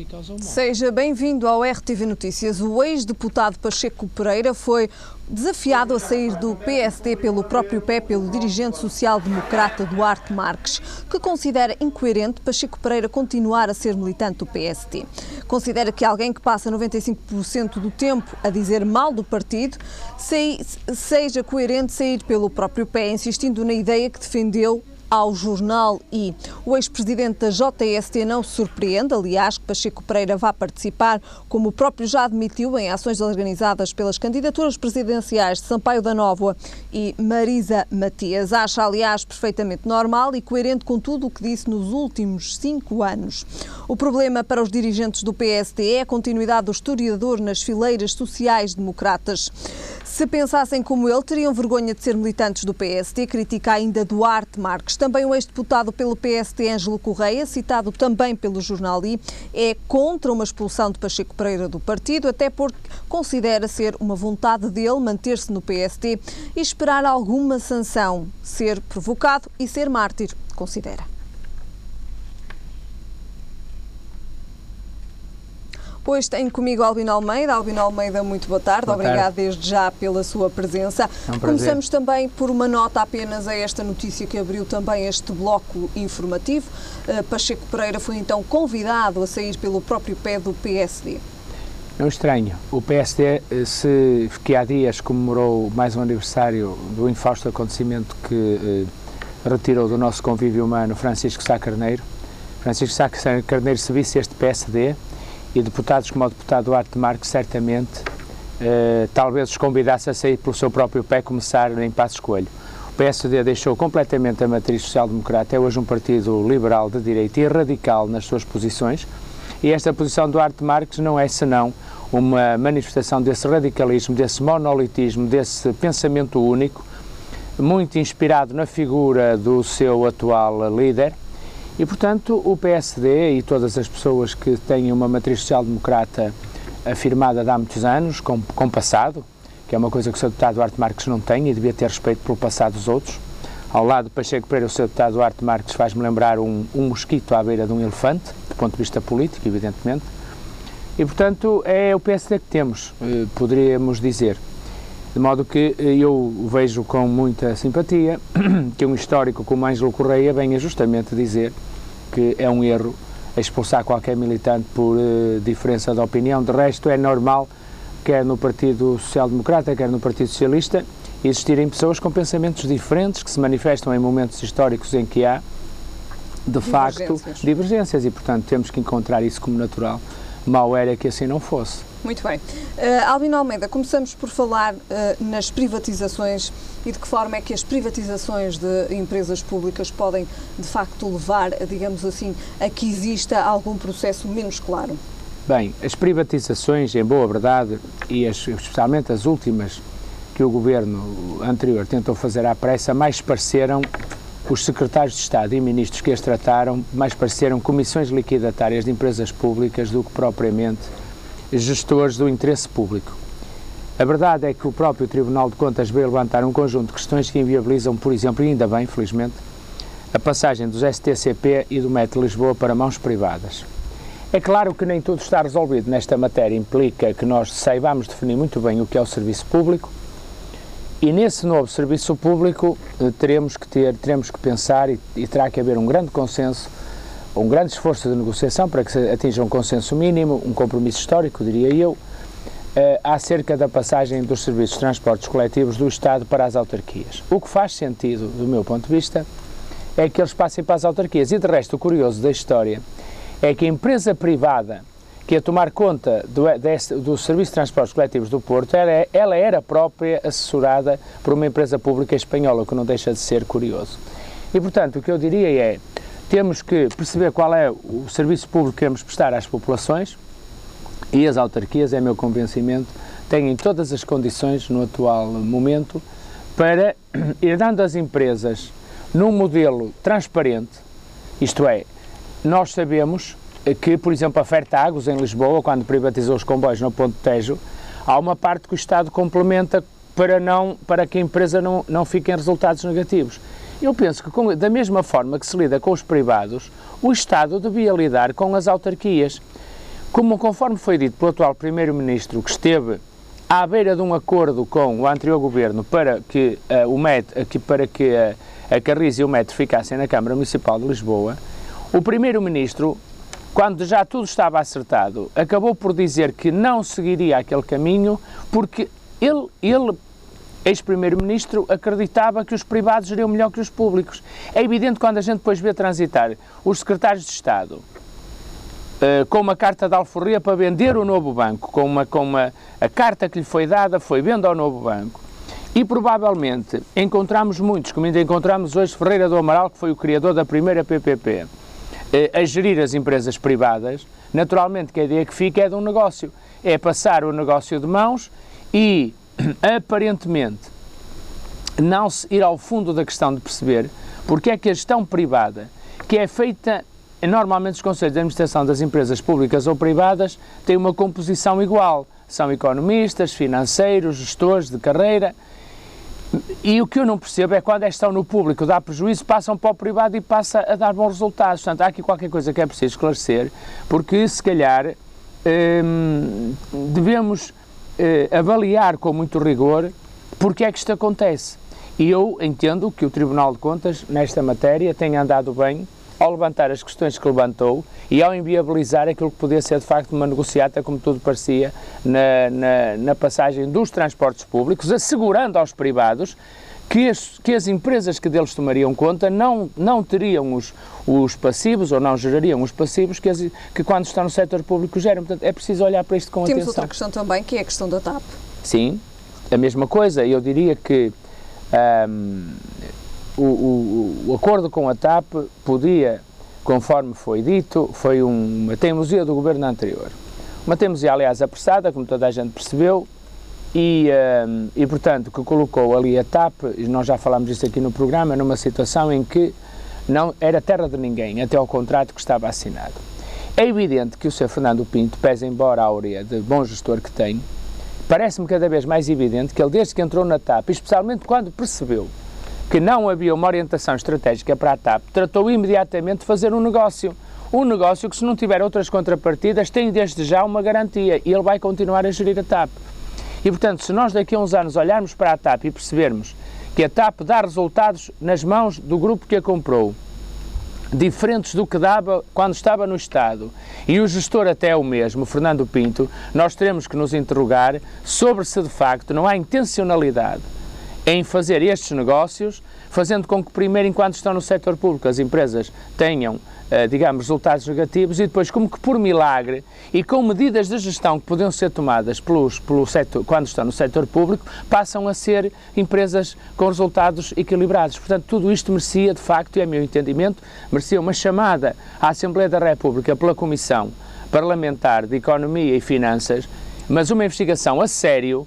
e causam mal. Seja bem-vindo ao RTV Notícias. O ex-deputado Pacheco Pereira foi desafiado a sair do PSD pelo próprio pé pelo dirigente social-democrata Duarte Marques, que considera incoerente Pacheco Pereira continuar a ser militante do PSD. Considera que alguém que passa 95% do tempo a dizer mal do partido seja coerente sair pelo próprio pé, insistindo na ideia que defendeu ao jornal I. O ex-presidente da JST não se surpreende, aliás, que Pacheco Pereira vá participar, como o próprio já admitiu, em ações organizadas pelas candidaturas presidenciais de Sampaio da Nóvoa e Marisa Matias. Acha, aliás, perfeitamente normal e coerente com tudo o que disse nos últimos 5 anos. O problema para os dirigentes do PSD é a continuidade do historiador nas fileiras sociais-democratas. Se pensassem como ele, teriam vergonha de ser militantes do PSD, critica ainda Duarte Marques. Também o ex-deputado pelo PSD, Ângelo Correia, citado também pelo jornal I, é contra uma expulsão de Pacheco Pereira do partido, até porque considera ser uma vontade dele manter-se no PSD e esperar alguma sanção, ser provocado e ser mártir, considera. Hoje tenho comigo Albino Almeida. Albino Almeida, muito boa tarde. Obrigada desde já pela sua presença. Começamos também por uma nota apenas a esta notícia que abriu também este bloco informativo. Pacheco Pereira foi então convidado a sair pelo próprio pé do PSD. Não estranho. O PSD, que há dias comemorou mais um aniversário do infausto acontecimento que retirou do nosso convívio humano Francisco Sá Carneiro. Francisco Sá Carneiro, se visse este PSD, e deputados como o deputado Duarte Marques, certamente, talvez os convidasse a sair pelo seu próprio pé, começar em Passos Coelho. O PSD deixou completamente a matriz social-democrata, é hoje um partido liberal de direita e radical nas suas posições, e esta posição de Duarte Marques não é senão uma manifestação desse radicalismo, desse monolitismo, desse pensamento único, muito inspirado na figura do seu atual líder. E, portanto, o PSD e todas as pessoas que têm uma matriz social-democrata afirmada há muitos anos, com passado, que é uma coisa que o Sr. Deputado Duarte Marques não tem e devia ter respeito pelo passado dos outros. Ao lado de Pacheco Pereira, o Sr. Deputado Duarte Marques faz-me lembrar um mosquito à beira de um elefante, do ponto de vista político, evidentemente. E, portanto, é o PSD que temos, poderíamos dizer. De modo que eu vejo com muita simpatia que um histórico como Ângelo Correia venha justamente dizer que é um erro expulsar qualquer militante por diferença de opinião. De resto, é normal, quer no Partido Social Democrata, quer no Partido Socialista, existirem pessoas com pensamentos diferentes que se manifestam em momentos históricos em que há, de facto, divergências e, portanto, temos que encontrar isso como natural. Mau era que assim não fosse. Muito bem. Albino Almeida, começamos por falar nas privatizações e de que forma é que as privatizações de empresas públicas podem, de facto, levar, digamos assim, a que exista algum processo menos claro. Bem, as privatizações, em boa verdade, e especialmente as últimas que o governo anterior tentou fazer à pressa, mais pareceram, os secretários de Estado e ministros que as trataram, mais pareceram comissões liquidatárias de empresas públicas do que propriamente gestores do interesse público. A verdade é que o próprio Tribunal de Contas veio levantar um conjunto de questões que inviabilizam, por exemplo, e ainda bem, felizmente, a passagem dos STCP e do Metro Lisboa para mãos privadas. É claro que nem tudo está resolvido nesta matéria, implica que nós saibamos definir muito bem o que é o serviço público e nesse novo serviço público teremos que pensar e terá que haver um grande consenso, um grande esforço de negociação para que se atinja um consenso mínimo, um compromisso histórico, diria eu, acerca da passagem dos serviços de transportes coletivos do Estado para as autarquias. O que faz sentido, do meu ponto de vista, é que eles passem para as autarquias. E, de resto, o curioso da história é que a empresa privada que ia tomar conta do Serviço de Transportes Coletivos do Porto, ela era própria assessorada por uma empresa pública espanhola, o que não deixa de ser curioso. E, portanto, o que eu diria é, temos que perceber qual é o serviço público que queremos prestar às populações e as autarquias, é meu convencimento, têm todas as condições no atual momento para ir dando às empresas num modelo transparente, isto é, nós sabemos que, por exemplo, a Fertagos em Lisboa, quando privatizou os comboios no Ponto Tejo, há uma parte que o Estado complementa para que a empresa não fique em resultados negativos. Eu penso que, da mesma forma que se lida com os privados, o Estado devia lidar com as autarquias. Conforme foi dito pelo atual Primeiro-Ministro, que esteve à beira de um acordo com o anterior Governo para que a Carris e o Metro ficassem na Câmara Municipal de Lisboa, o Primeiro-Ministro, quando já tudo estava acertado, acabou por dizer que não seguiria aquele caminho porque ele ex-Primeiro-Ministro, acreditava que os privados iriam melhor que os públicos. É evidente quando a gente depois vê transitar os secretários de Estado com uma carta de alforria para vender o novo banco, a carta que lhe foi dada foi venda ao novo banco. E provavelmente encontramos muitos, como ainda encontramos hoje Ferreira do Amaral, que foi o criador da primeira PPP, a gerir as empresas privadas. Naturalmente que a ideia que fica é de um negócio, é passar o negócio de mãos e aparentemente não se ir ao fundo da questão de perceber porque é que a gestão privada, que é feita, normalmente os conselhos de administração das empresas públicas ou privadas têm uma composição igual, são economistas, financeiros, gestores de carreira, e o que eu não percebo é quando a gestão no público dá prejuízo, passam para o privado e passa a dar bons resultados. Portanto, há aqui qualquer coisa que é preciso esclarecer, porque se calhar devemos avaliar com muito rigor porque é que isto acontece. E eu entendo que o Tribunal de Contas, nesta matéria, tenha andado bem ao levantar as questões que levantou e ao inviabilizar aquilo que podia ser de facto uma negociata, como tudo parecia, na passagem dos transportes públicos, assegurando aos privados que as empresas que deles tomariam conta não teriam os passivos ou não gerariam os passivos que quando estão no setor público geram. Portanto, é preciso olhar para isto com atenção. Temos outra questão também, que é a questão da TAP. Sim, a mesma coisa. Eu diria que o acordo com a TAP podia, conforme foi dito, foi uma teimosia do governo anterior. Uma teimosia, aliás, apressada, como toda a gente percebeu, e portanto, que colocou ali a TAP, e nós já falámos disso aqui no programa, numa situação em que não era terra de ninguém, até ao contrato que estava assinado. É evidente que o Sr. Fernando Pinto, pese embora a áurea de bom gestor que tem, parece-me cada vez mais evidente que ele, desde que entrou na TAP, especialmente quando percebeu que não havia uma orientação estratégica para a TAP, tratou imediatamente de fazer um negócio que, se não tiver outras contrapartidas, tem desde já uma garantia, e ele vai continuar a gerir a TAP. E, portanto, se nós daqui a uns anos olharmos para a TAP e percebermos que a TAP dá resultados nas mãos do grupo que a comprou, diferentes do que dava quando estava no Estado, e o gestor até é o mesmo, Fernando Pinto, nós teremos que nos interrogar sobre se de facto não há intencionalidade em fazer estes negócios, fazendo com que primeiro, enquanto estão no setor público, as empresas tenham, digamos, resultados negativos, e depois, como que por milagre, e com medidas de gestão que podiam ser tomadas pelo setor, quando estão no setor público, passam a ser empresas com resultados equilibrados. Portanto, tudo isto merecia, de facto, e é meu entendimento, merecia uma chamada à Assembleia da República pela Comissão Parlamentar de Economia e Finanças, mas uma investigação a sério,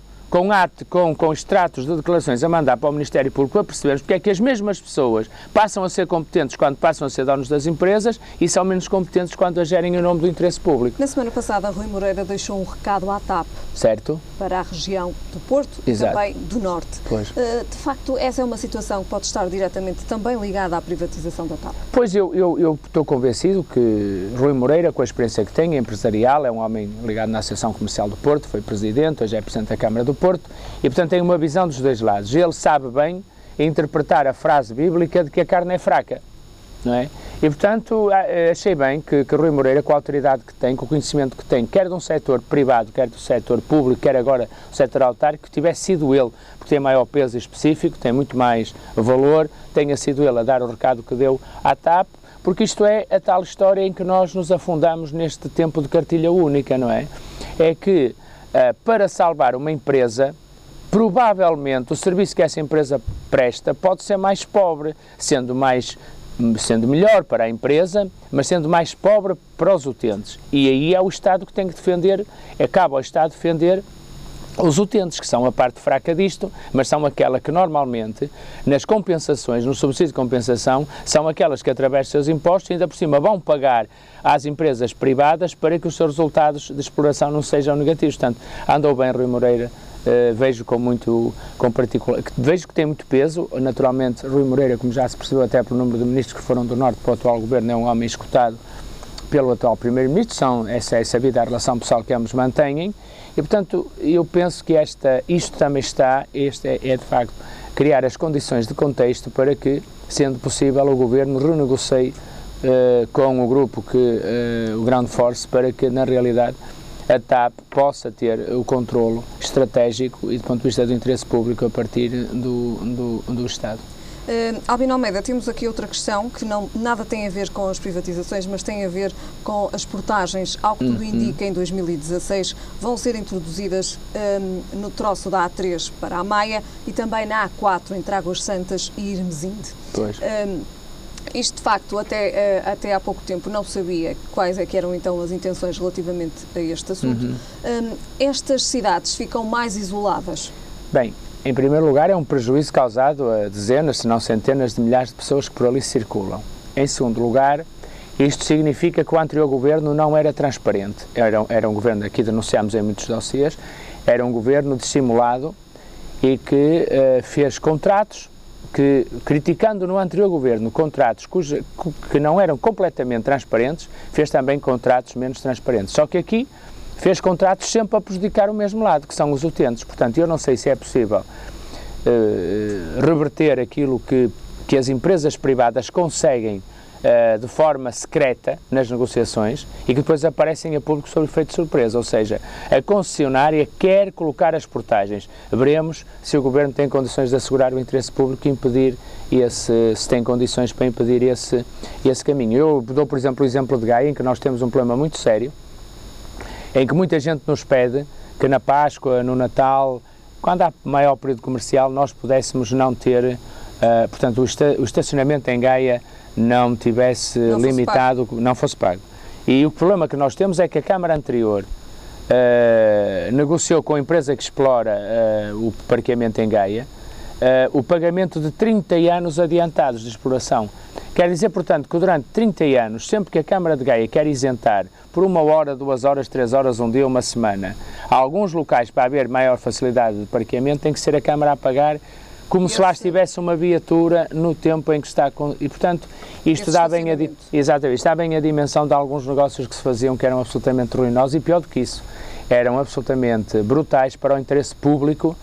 com extratos de declarações a mandar para o Ministério Público, para percebermos porque é que as mesmas pessoas passam a ser competentes quando passam a ser donos das empresas e são menos competentes quando a gerem em nome do interesse público. Na semana passada, Rui Moreira deixou um recado à TAP. Certo. Para a região do Porto. Exato. E também do Norte. Pois. De facto, essa é uma situação que pode estar diretamente também ligada à privatização da TAP. Pois, eu estou convencido que Rui Moreira, com a experiência que tem empresarial, é um homem ligado na Associação Comercial do Porto, foi presidente, hoje é presidente da Câmara do Porto, e portanto tem uma visão dos dois lados. Ele sabe bem interpretar a frase bíblica de que a carne é fraca, não é? E portanto achei bem que Rui Moreira, com a autoridade que tem, com o conhecimento que tem, quer de um setor privado, quer do setor público, quer agora do setor autárquico, tivesse sido ele, porque tem maior peso específico, tem muito mais valor, tenha sido ele a dar o recado que deu à TAP, porque isto é a tal história em que nós nos afundamos neste tempo de cartilha única, não é? É que para salvar uma empresa, provavelmente o serviço que essa empresa presta pode ser mais pobre, sendo melhor para a empresa, mas sendo mais pobre para os utentes. E aí é o Estado que tem que defender, cabe ao Estado defender os utentes, que são a parte fraca disto, mas são aquela que normalmente, nas compensações, no subsídio de compensação, são aquelas que através dos seus impostos ainda por cima vão pagar às empresas privadas para que os seus resultados de exploração não sejam negativos. Portanto, andou bem Rui Moreira, vejo vejo que tem muito peso. Naturalmente, Rui Moreira, como já se percebeu até pelo número de ministros que foram do Norte para o atual Governo, é um homem escutado pelo atual Primeiro-Ministro, essa é sabida a relação pessoal que ambos mantêm, e portanto eu penso que isto também é de facto criar as condições de contexto para que, sendo possível, o Governo renegocie com o grupo o Ground Force, para que na realidade a TAP possa ter o controlo estratégico e do ponto de vista do interesse público a partir do Estado. Albino Almeida, temos aqui outra questão que nada tem a ver com as privatizações, mas tem a ver com as portagens. Ao que tudo indica, em 2016 vão ser introduzidas no troço da A3 para a Maia e também na A4 entre Águas Santas e Irmesinde. Pois. Isto, de facto, até há pouco tempo não sabia quais é que eram então as intenções relativamente a este assunto. Estas cidades ficam mais isoladas? Bem, em primeiro lugar, é um prejuízo causado a dezenas, se não centenas de milhares de pessoas que por ali circulam. Em segundo lugar, isto significa que o anterior governo não era transparente. Era um governo, aqui denunciámos em muitos dossiês, era um governo dissimulado e que fez contratos que, criticando no anterior governo contratos que não eram completamente transparentes, fez também contratos menos transparentes. Só que aqui fez contratos sempre a prejudicar o mesmo lado, que são os utentes. Portanto, eu não sei se é possível reverter aquilo que as empresas privadas conseguem de forma secreta nas negociações e que depois aparecem a público sob efeito de surpresa, ou seja, a concessionária quer colocar as portagens. Veremos se o Governo tem condições de assegurar o interesse público e impedir se tem condições para impedir esse caminho. Eu dou, por exemplo, o exemplo de Gaia, em que nós temos um problema muito sério, em que muita gente nos pede que na Páscoa, no Natal, quando há maior período comercial, nós pudéssemos não ter, portanto, o estacionamento em Gaia não tivesse limitado, não fosse pago. E o problema que nós temos é que a Câmara anterior negociou com a empresa que explora o parqueamento em Gaia o pagamento de 30 anos adiantados de exploração. Quer dizer, portanto, que durante 30 anos, sempre que a Câmara de Gaia quer isentar por 1 hora, 2 horas, 3 horas, um dia, uma semana, há alguns locais para haver maior facilidade de parqueamento, tem que ser a Câmara a pagar como se lá estivesse uma viatura no tempo em que está... E, portanto, isto dá bem a dimensão de alguns negócios que se faziam que eram absolutamente ruinosos e, pior do que isso, eram absolutamente brutais para o interesse público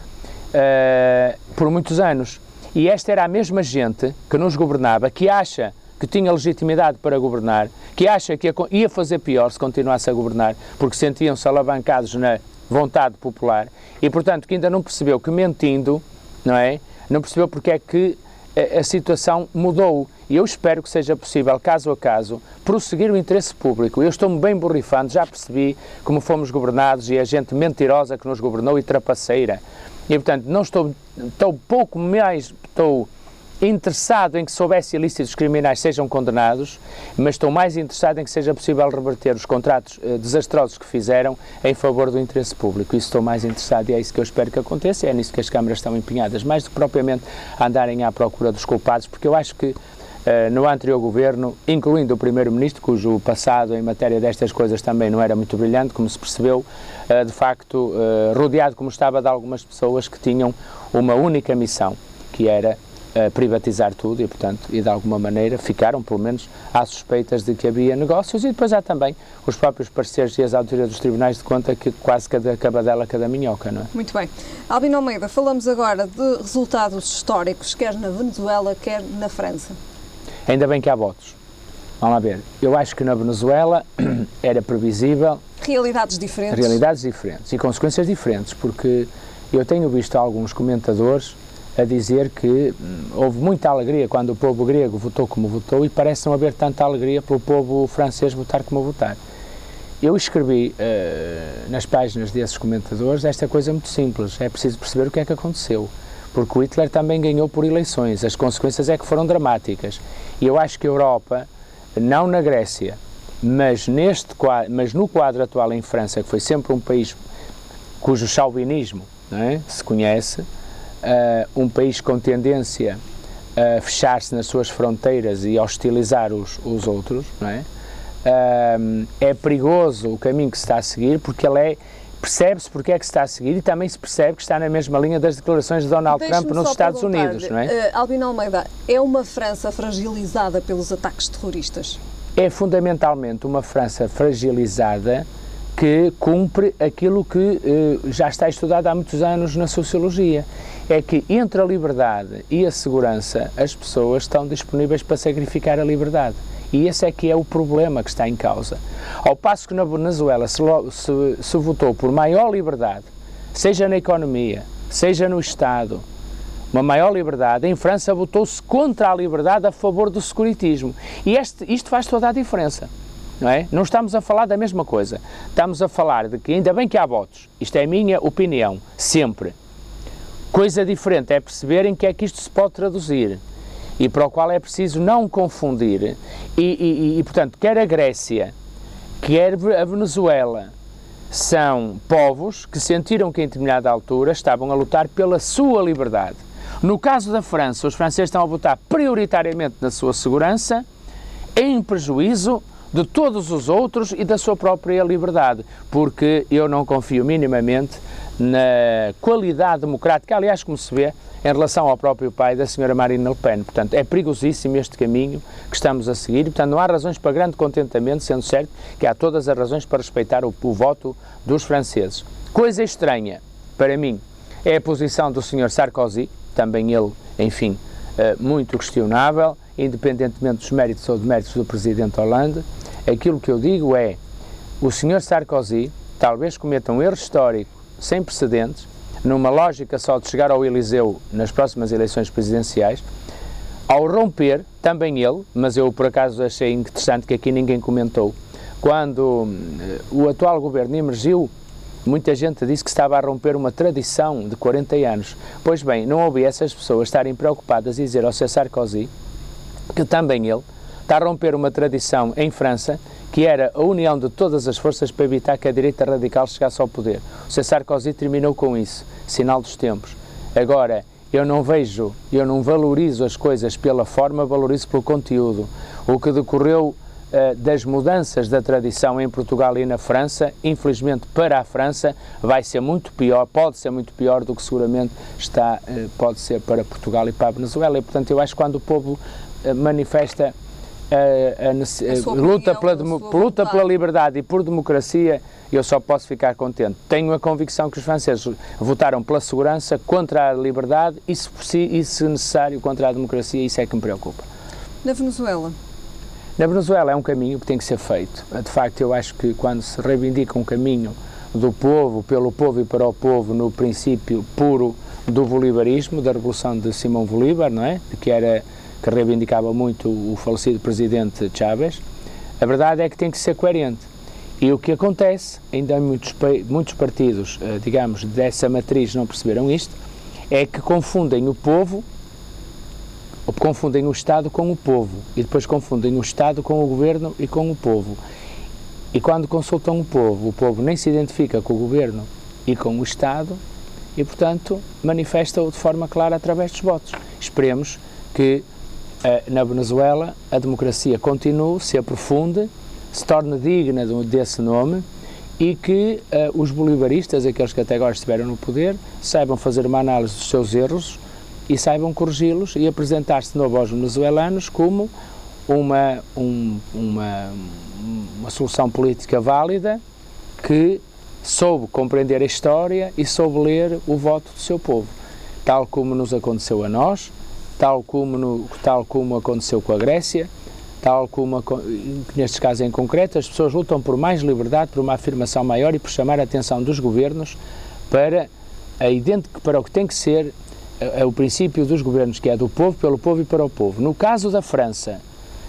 por muitos anos. E esta era a mesma gente que nos governava, que acha que tinha legitimidade para governar, que acha que ia fazer pior se continuasse a governar, porque sentiam-se alavancados na vontade popular e, portanto, que ainda não percebeu que mentindo, não é? Não percebeu porque é que a situação mudou. E eu espero que seja possível, caso a caso, prosseguir o interesse público. Eu estou-me bem borrifando, já percebi como fomos governados e a gente mentirosa que nos governou e trapaceira. E, portanto, não estou pouco mais, estou interessado em que se houvesse ilícitos criminais sejam condenados, mas estou mais interessado em que seja possível reverter os contratos desastrosos que fizeram em favor do interesse público. Isso estou mais interessado e é isso que eu espero que aconteça, é nisso que as câmaras estão empenhadas, mais do que propriamente andarem à procura dos culpados, porque eu acho que no anterior governo, incluindo o Primeiro-Ministro, cujo passado em matéria destas coisas também não era muito brilhante, como se percebeu, de facto, rodeado como estava de algumas pessoas que tinham uma única missão, que era privatizar tudo e, portanto, e de alguma maneira ficaram, pelo menos, às suspeitas de que havia negócios e depois há também os próprios parceiros e as autorias dos tribunais de conta que quase cada cabadela, cada minhoca, não é? Muito bem. Albino Almeida, falamos agora de resultados históricos, quer na Venezuela, quer na França. Ainda bem que há votos. Vamos lá ver. Eu acho que na Venezuela era previsível... Realidades diferentes. Realidades diferentes e consequências diferentes, porque eu tenho visto alguns comentadores a dizer que houve muita alegria quando o povo grego votou como votou e parece não haver tanta alegria pelo povo francês votar como votar. Eu escrevi nas páginas desses comentadores esta coisa muito simples, é preciso perceber o que é que aconteceu, porque o Hitler também ganhou por eleições, as consequências é que foram dramáticas. E eu acho que a Europa, não na Grécia, mas no quadro atual em França, que foi sempre um país cujo chauvinismo, não é, se conhece, um país com tendência a fechar-se nas suas fronteiras e a hostilizar os outros, não é? É perigoso o caminho que se está a seguir, porque percebe-se porque é que se está a seguir e também se percebe que está na mesma linha das declarações de Donald Trump nos Estados Unidos, não é? Albino Almeida, é uma França fragilizada pelos ataques terroristas? é fundamentalmente uma França fragilizada que cumpre aquilo que já está estudado há muitos anos na sociologia. É que entre a liberdade e a segurança, as pessoas estão disponíveis para sacrificar a liberdade. E esse é que é o problema que está em causa. Ao passo que na Venezuela se votou por maior liberdade, seja na economia, seja no Estado, uma maior liberdade, em França votou-se contra a liberdade a favor do securitismo. E isto faz toda a diferença. Não é? Não estamos a falar da mesma coisa. Estamos a falar de que, ainda bem que há votos, isto é a minha opinião, sempre. Coisa diferente é perceber em que é que isto se pode traduzir e para o qual é preciso não confundir e portanto, quer a Grécia, quer a Venezuela, são povos que sentiram que em determinada altura estavam a lutar pela sua liberdade. No caso da França, os franceses estão a votar prioritariamente na sua segurança, em prejuízo de todos os outros e da sua própria liberdade, porque eu não confio minimamente na qualidade democrática, aliás, como se vê, em relação ao próprio pai da senhora Marine Le Pen. Portanto, é perigosíssimo este caminho que estamos a seguir, portanto, não há razões para grande contentamento, sendo certo que há todas as razões para respeitar o voto dos franceses. Coisa estranha, para mim, é a posição do senhor Sarkozy, também ele, enfim, muito questionável, independentemente dos méritos ou deméritos do presidente Hollande. Aquilo que eu digo é, o senhor Sarkozy talvez cometa um erro histórico sem precedentes, numa lógica só de chegar ao Eliseu nas próximas eleições presidenciais, ao romper, também ele, mas eu por acaso achei interessante que aqui ninguém comentou, quando o atual governo emergiu, muita gente disse que estava a romper uma tradição de 40 anos. Pois bem, não ouvi essas pessoas estarem preocupadas e dizer ao Sr. Sarkozy que também ele está a romper uma tradição em França, que era a união de todas as forças para evitar que a direita radical chegasse ao poder. O Sr. Sarkozy terminou com isso, sinal dos tempos. Agora, eu não valorizo as coisas pela forma, valorizo pelo conteúdo. O que decorreu das mudanças da tradição em Portugal e na França, infelizmente para a França, vai ser muito pior, pode ser muito pior do que seguramente pode ser para Portugal e para a Venezuela. E, portanto, eu acho que quando o povo manifesta luta pela liberdade e por democracia, eu só posso ficar contente. Tenho a convicção que os franceses votaram pela segurança contra a liberdade e, se necessário, contra a democracia, isso é que me preocupa. Na Venezuela? Na Venezuela é um caminho que tem que ser feito. De facto, eu acho que quando se reivindica um caminho do povo, pelo povo e para o povo, no princípio puro do bolivarismo, da Revolução de Simão Bolívar, não é? Que reivindicava muito o falecido presidente Chávez, a verdade é que tem que ser coerente. E o que acontece, ainda muitos partidos, digamos, dessa matriz não perceberam isto, é que confundem o povo, ou confundem o Estado com o povo, e depois confundem o Estado com o governo e com o povo. E quando consultam o povo nem se identifica com o governo e com o Estado, e, portanto, manifesta-o de forma clara através dos votos. Esperemos que na Venezuela a democracia continue, se aprofunde, se torne digna desse nome e que os bolivaristas, aqueles que até agora estiveram no poder, saibam fazer uma análise dos seus erros e saibam corrigi-los e apresentar-se de novo aos venezuelanos como uma solução política válida que soube compreender a história e soube ler o voto do seu povo, tal como nos aconteceu a nós, tal como aconteceu com a Grécia, tal como, nestes casos em concreto, as pessoas lutam por mais liberdade, por uma afirmação maior e por chamar a atenção dos governos para o que tem que ser o princípio dos governos, que é do povo, pelo povo e para o povo. No caso da França,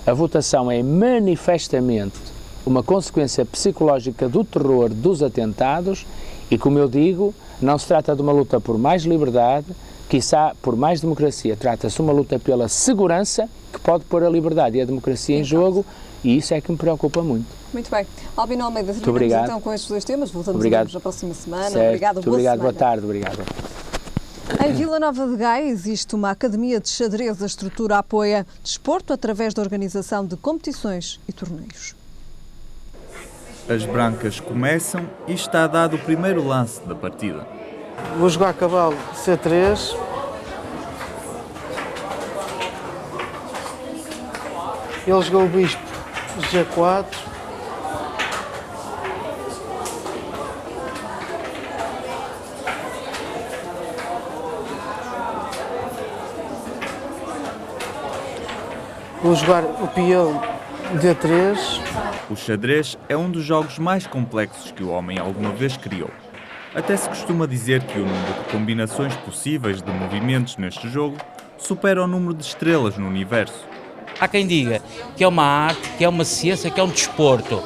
a votação é manifestamente uma consequência psicológica do terror dos atentados e, como eu digo, não se trata de uma luta por mais liberdade, quiçá por mais democracia, trata-se de uma luta pela segurança que pode pôr a liberdade e a democracia em jogo, e isso é que me preocupa muito. Muito bem. Albino Almeida, terminamos então com estes dois temas, voltamos na próxima semana. Certo. Obrigado, muito obrigado, boa tarde, obrigado. Em Vila Nova de Gaia existe uma academia de xadrez. A estrutura apoia desporto através da organização de competições e torneios. As brancas começam e está dado o primeiro lance da partida. Vou jogar cavalo C3. Ele jogou o bispo G4. Vou jogar o peão D3. O xadrez é um dos jogos mais complexos que o homem alguma vez criou. Até se costuma dizer que o número de combinações possíveis de movimentos neste jogo supera o número de estrelas no universo. Há quem diga que é uma arte, que é uma ciência, que é um desporto.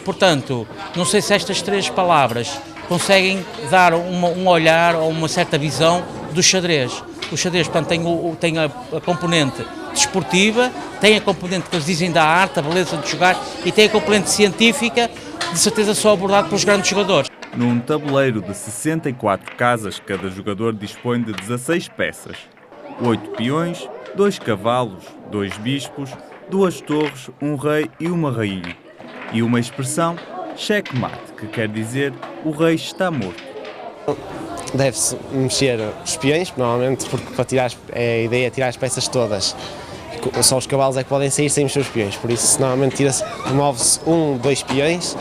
Portanto, não sei se estas três palavras conseguem dar um olhar ou uma certa visão do xadrez. O xadrez, portanto, tem a componente desportiva, tem a componente que eles dizem da arte, a beleza de jogar, e tem a componente científica, de certeza só abordada pelos grandes jogadores. Num tabuleiro de 64 casas, cada jogador dispõe de 16 peças, 8 peões, 2 cavalos, 2 bispos, 2 torres, um rei e uma rainha. E uma expressão, checkmate, que quer dizer o rei está morto. Deve-se mexer os peões, normalmente, porque para tirar, a ideia é tirar as peças todas. Só os cavalos é que podem sair sem mexer os peões, por isso normalmente remove-se 2 peões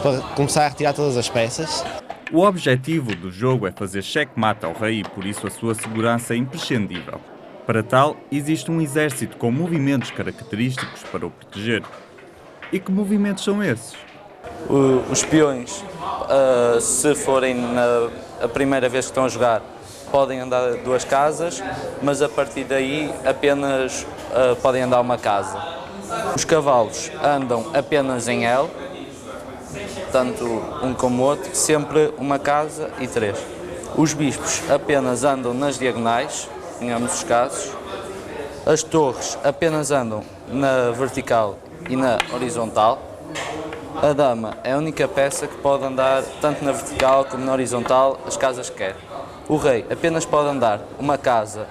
para começar a retirar todas as peças. O objetivo do jogo é fazer checkmate ao rei e por isso a sua segurança é imprescindível. Para tal, existe um exército com movimentos característicos para o proteger. E que movimentos são esses? Os peões, se forem a primeira vez que estão a jogar, podem andar 2 casas, mas a partir daí apenas podem andar uma casa. Os cavalos andam apenas em L, tanto um como o outro, sempre uma casa e 3. Os bispos apenas andam nas diagonais, em ambos os casos. As torres apenas andam na vertical e na horizontal. A dama é a única peça que pode andar tanto na vertical como na horizontal, as casas que quer. O rei apenas pode andar uma casa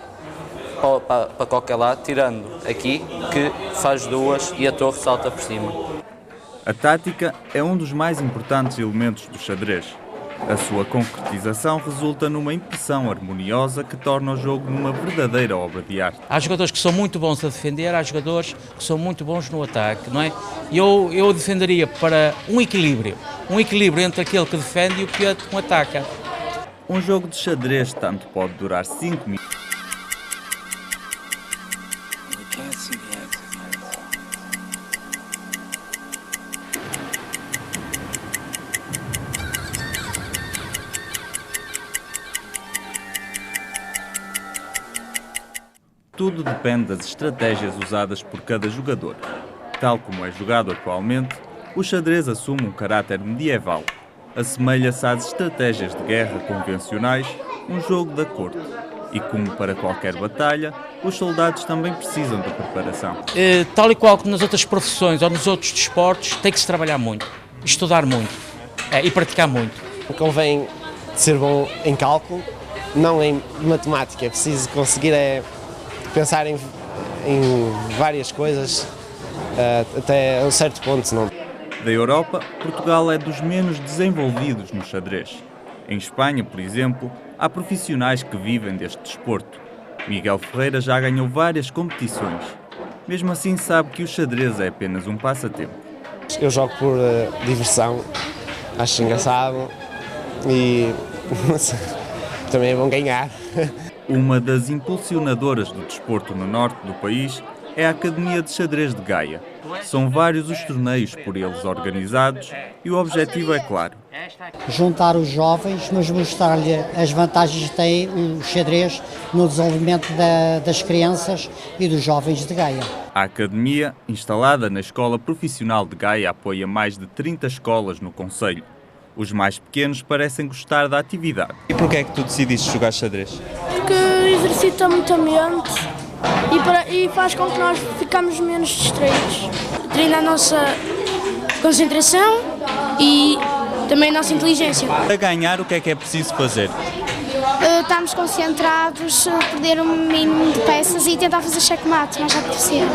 para qualquer lado, tirando aqui, que faz 2 e a torre salta por cima. A tática é um dos mais importantes elementos do xadrez. A sua concretização resulta numa impressão harmoniosa que torna o jogo numa verdadeira obra de arte. Há jogadores que são muito bons a defender, há jogadores que são muito bons no ataque, não é? Eu defenderia para um equilíbrio entre aquele que defende e o que ataca. Um jogo de xadrez tanto pode durar 5 minutos. Tudo depende das estratégias usadas por cada jogador. Tal como é jogado atualmente, o xadrez assume um caráter medieval. Assemelha-se às estratégias de guerra convencionais, um jogo da corte. E como para qualquer batalha, os soldados também precisam de preparação. Tal e qual como nas outras profissões ou nos outros desportos, tem que se trabalhar muito, estudar muito e praticar muito. Convém ser bom em cálculo, não em matemática. É preciso conseguir pensar em várias coisas até um certo ponto. Não. Da Europa, Portugal é dos menos desenvolvidos no xadrez. Em Espanha, por exemplo, há profissionais que vivem deste desporto. Miguel Ferreira já ganhou várias competições. Mesmo assim, sabe que o xadrez é apenas um passatempo. Eu jogo por diversão, acho engraçado e também é bom ganhar. Uma das impulsionadoras do desporto no norte do país é a Academia de Xadrez de Gaia. São vários os torneios por eles organizados e o objetivo é claro: juntar os jovens, mas mostrar-lhe as vantagens que tem o xadrez no desenvolvimento das crianças e dos jovens de Gaia. A Academia, instalada na Escola Profissional de Gaia, apoia mais de 30 escolas no concelho. Os mais pequenos parecem gostar da atividade. E porquê é que tu decidiste jogar xadrez? Porque exercita muito a mente e faz com que nós ficamos menos distraídos. Treina a nossa concentração e também a nossa inteligência. Para ganhar, o que é preciso fazer? Estamos concentrados, perder um mínimo de peças e tentar fazer checkmate mais rápido possível.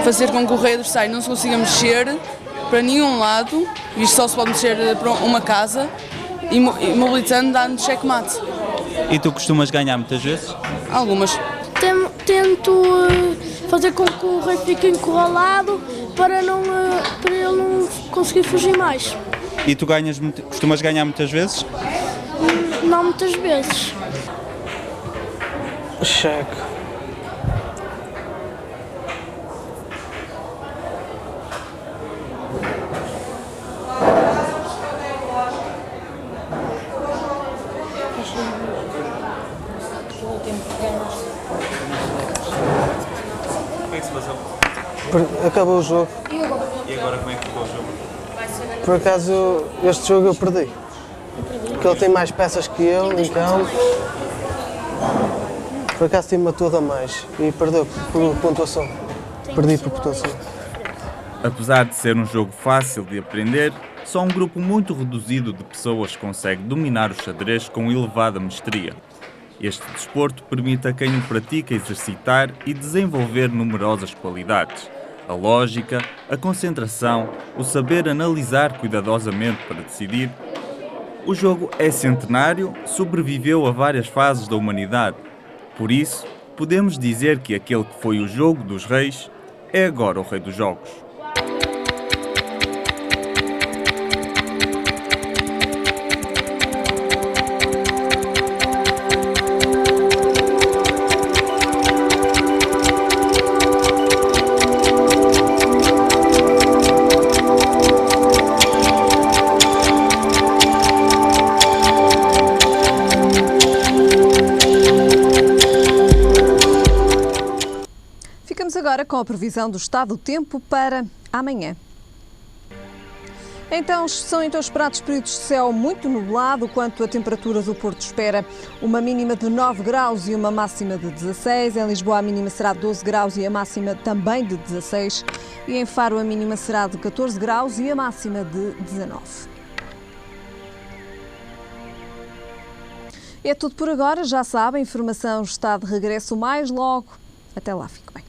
Fazer com que o rei adversário não se consiga mexer para nenhum lado, isto só se pode mexer para uma casa, e mobilizando dá-nos checkmate. E tu costumas ganhar muitas vezes? Algumas. Tento fazer com que o rei fique encurralado para ele não conseguir fugir mais. E tu costumas ganhar muitas vezes? Não muitas vezes. Cheque. Como é que se passou? Acabou o jogo. E agora como é que ficou o jogo? Por acaso, este jogo eu perdi. Porque ele tem mais peças que eu, então... Por acaso tem uma toda a mais e perdeu por pontuação. Perdi por pontuação. Apesar de ser um jogo fácil de aprender, só um grupo muito reduzido de pessoas consegue dominar o xadrez com elevada mestria. Este desporto permite a quem o pratica exercitar e desenvolver numerosas qualidades. A lógica, a concentração, o saber analisar cuidadosamente para decidir. O jogo é centenário, sobreviveu a várias fases da humanidade. Por isso, podemos dizer que aquele que foi o jogo dos reis é agora o rei dos jogos. Ficamos agora com a previsão do estado do tempo para amanhã. São esperados períodos de céu muito nublado, quanto a temperaturas o Porto espera uma mínima de 9 graus e uma máxima de 16. Em Lisboa a mínima será de 12 graus e a máxima também de 16. E em Faro a mínima será de 14 graus e a máxima de 19. É tudo por agora, já sabem, a informação está de regresso mais logo. Até lá, fique bem.